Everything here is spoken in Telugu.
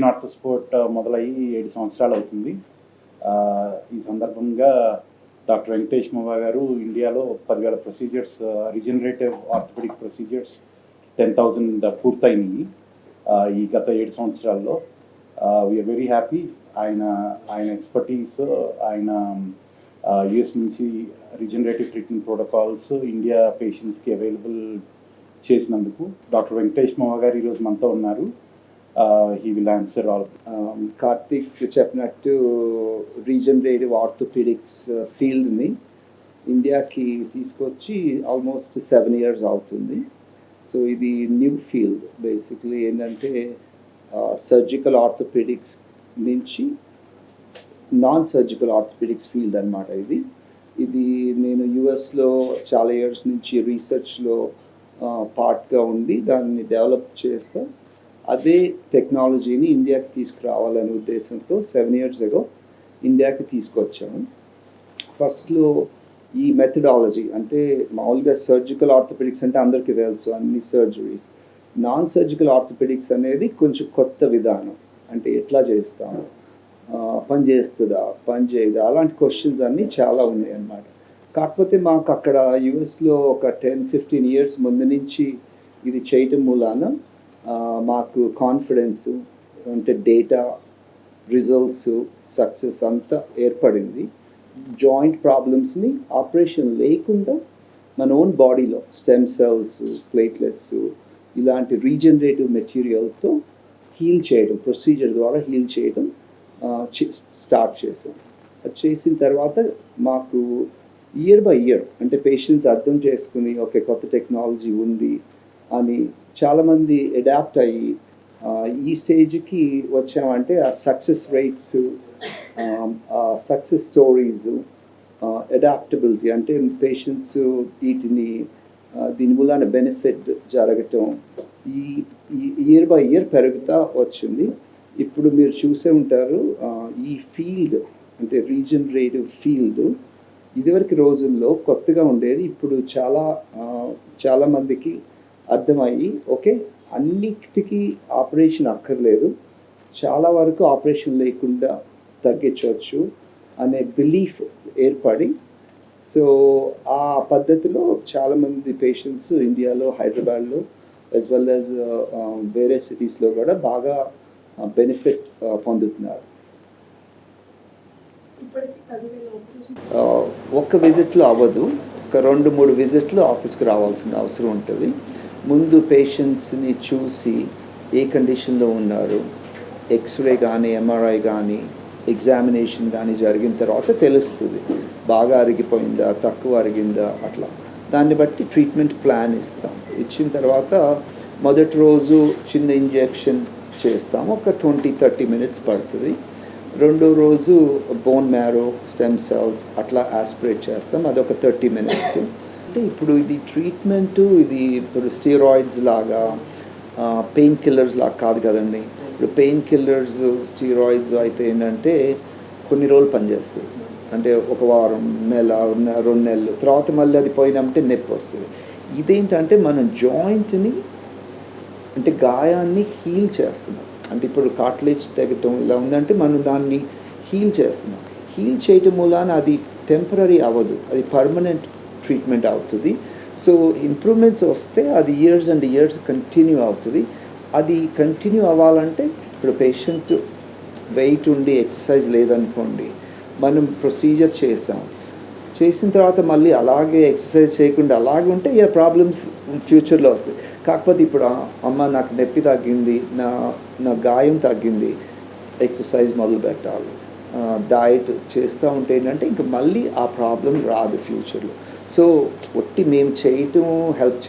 విజన్ ఆర్ట్ స్పోర్ట్ మొదలయ్యి 7 సంవత్సరాలు అవుతుంది. ఈ సందర్భంగా డాక్టర్ వెంకటేష్ మొవా గారు ఇండియాలో 10,000 ప్రొసీజర్స్, రీజనరేటివ్ ఆర్థోపెడిక్ ప్రొసీజర్స్ 10,000 పూర్తయినాయి ఈ గత 7 సంవత్సరాల్లో. We are very. Happy expertise, ఆయన యుఎస్ నుంచి రీజనరేటివ్ ట్రీట్మెంట్ ప్రోటోకాల్స్ ఇండియా పేషెంట్స్కి అవైలబుల్ చేసినందుకు. డాక్టర్ వెంకటేష్ మొవా గారు ఈరోజు మనతో ఉన్నారు. He will answer all. Karthik చెప్పినట్టు రీజనరేటివ్ ఆర్థోపెడిక్స్ ఫీల్డ్ని ఇండియాకి తీసుకొచ్చి ఆల్మోస్ట్ 7 years అవుతుంది. సో ఇది న్యూ ఫీల్డ్. బేసిక్లీ ఏంటంటే సర్జికల్ ఆర్థోపెడిక్స్ నుంచి నాన్ సర్జికల్ ఆర్థోపెడిక్స్ ఫీల్డ్ అనమాట. ఇది నేను యుఎస్లో చాలా ఇయర్స్ నుంచి రీసెర్చ్లో పార్ట్గా ఉండి దాన్ని డెవలప్ చేస్తా. అదే టెక్నాలజీని ఇండియాకి తీసుకురావాలనే ఉద్దేశంతో 7 years ago ఇండియాకి తీసుకొచ్చాము. ఫస్ట్లో ఈ మెథడాలజీ అంటే మామూలుగా సర్జికల్ ఆర్థోపెడిక్స్ అంటే అందరికీ తెలుసు, అన్ని సర్జరీస్. నాన్ సర్జికల్ ఆర్థోపెడిక్స్ అనేది కొంచెం కొత్త విధానం. అంటే ఎట్లా చేస్తాము, పని చేస్తుందా, పని చేయదా, అలాంటి క్వశ్చన్స్ అన్నీ చాలా ఉన్నాయి అన్నమాట. కాకపోతే మాకు అక్కడ యుఎస్లో ఒక 10-15 years ముందు నుంచి ఇది చేయటం మూలాన మాకు కాన్ఫిడెన్స్, అంటే డేటా, రిజల్ట్స్, సక్సెస్ అంతా ఏర్పడింది. జాయింట్ ప్రాబ్లమ్స్ని ఆపరేషన్ లేకుండా మన ఓన్ బాడీలో స్టెమ్ సెల్స్, ప్లేట్లెట్స్ ఇలాంటి రీజనరేటివ్ మెటీరియల్తో హీల్ చేయడం, ప్రొసీజర్ ద్వారా హీల్ చేయడం స్టార్ట్ చేసాం. అది చేసిన తర్వాత మాకు ఇయర్ బై ఇయర్ అంటే పేషెంట్స్ అర్థం చేసుకుని ఓకే కొత్త టెక్నాలజీ ఉంది అని చాలామంది అడాప్ట్ అయ్యి ఈ స్టేజ్కి వచ్చామంటే ఆ success rates, success stories, adaptability అంటే పేషెంట్స్ వీటిని దీని మూలాన బెనిఫిట్ జరగటం ఈ ఇయర్ బై ఇయర్ పెరుగుతూ వచ్చింది. ఇప్పుడు మీరు చూసే ఉంటారు ఈ ఫీల్డ్ అంటే రీజనరేటివ్ ఫీల్డ్ ఇదివరకు రోజుల్లో కొత్తగా ఉండేది. ఇప్పుడు చాలామందికి అర్థమయ్యి ఓకే అన్నిటికీ ఆపరేషన్ అక్కర్లేదు, చాలా వరకు ఆపరేషన్ లేకుండా తగ్గించవచ్చు అనే బిలీఫ్ ఏర్పడి సో ఆ పద్ధతిలో చాలామంది పేషెంట్స్ ఇండియాలో, హైదరాబాద్లో యాజ్ వెల్ యాజ్ వేరే సిటీస్లో కూడా బాగా బెనిఫిట్ పొందుతున్నారు. ఒక్క విజిట్లో అవ్వదు, ఒక 2-3 విజిట్లు ఆఫీస్కి రావాల్సిన అవసరం ఉంటుంది. ముందు పేషెంట్స్ని చూసి ఏ కండిషన్లో ఉన్నారు, ఎక్స్రే కానీ ఎంఆర్ఐ కానీ ఎగ్జామినేషన్ కానీ జరిగిన తర్వాత తెలుస్తుంది బాగా అరిగిపోయిందా, తక్కువ అరిగిందా, అట్లా దాన్ని బట్టి ట్రీట్మెంట్ ప్లాన్ ఇస్తాం. ఇచ్చిన తర్వాత మొదటి రోజు చిన్న ఇంజెక్షన్ చేస్తాము, ఒక 20-30 minutes పడుతుంది. రెండో రోజు బోన్ మ్యారో, స్టెమ్ సెల్స్ అట్లా ఆస్పిరేట్ చేస్తాం, అదొక 30 minutes. అంటే ఇప్పుడు ఇది ట్రీట్మెంట్, ఇది ఇప్పుడు స్టీరాయిడ్స్ లాగా పెయిన్ కిల్లర్స్ లాగా కాదు కదండి. ఇప్పుడు పెయిన్ కిల్లర్స్, స్టీరాయిడ్స్ అయితే ఏంటంటే కొన్ని రోజులు పనిచేస్తుంది, అంటే ఒక వారం, నెల, 2 నెలలు తర్వాత మళ్ళీ అది పోయినామంటే నొప్పి వస్తుంది. ఇదేంటంటే మనం జాయింట్ని అంటే గాయాన్ని హీల్ చేస్తున్నాం. అంటే ఇప్పుడు కార్టిలేజ్ తెగటం ఇలా ఉందంటే మనం దాన్ని హీల్ చేస్తున్నాం. హీల్ చేయటం మూలాన అది టెంపరీ అవ్వదు, అది పర్మనెంట్ ట్రీట్మెంట్ అవుతుంది. సో ఇంప్రూవ్మెంట్స్ వస్తే అది ఇయర్స్ అండ్ ఇయర్స్ కంటిన్యూ అవుతుంది. అది కంటిన్యూ అవ్వాలంటే ఇప్పుడు పేషెంట్ వెయిట్ ఉండి ఎక్సర్సైజ్ లేదనుకోండి, మనం ప్రొసీజర్ చేసిన తర్వాత మళ్ళీ అలాగే ఎక్సర్సైజ్ చేయకుండా అలాగే ఉంటే ఏ ప్రాబ్లమ్స్ ఫ్యూచర్లో వస్తాయి. కాకపోతే ఇప్పుడు అమ్మ నాకు నొప్పి తగ్గింది, నా గాయం తగ్గింది, ఎక్సర్సైజ్ మొదలు పెట్టాలి, డయట్ చేస్తూ ఉంటే ఏంటంటే ఇంక మళ్ళీ ఆ ప్రాబ్లం రాదు ఫ్యూచర్లో. సో ఒట్టి మేము చేయటం హెల్ప్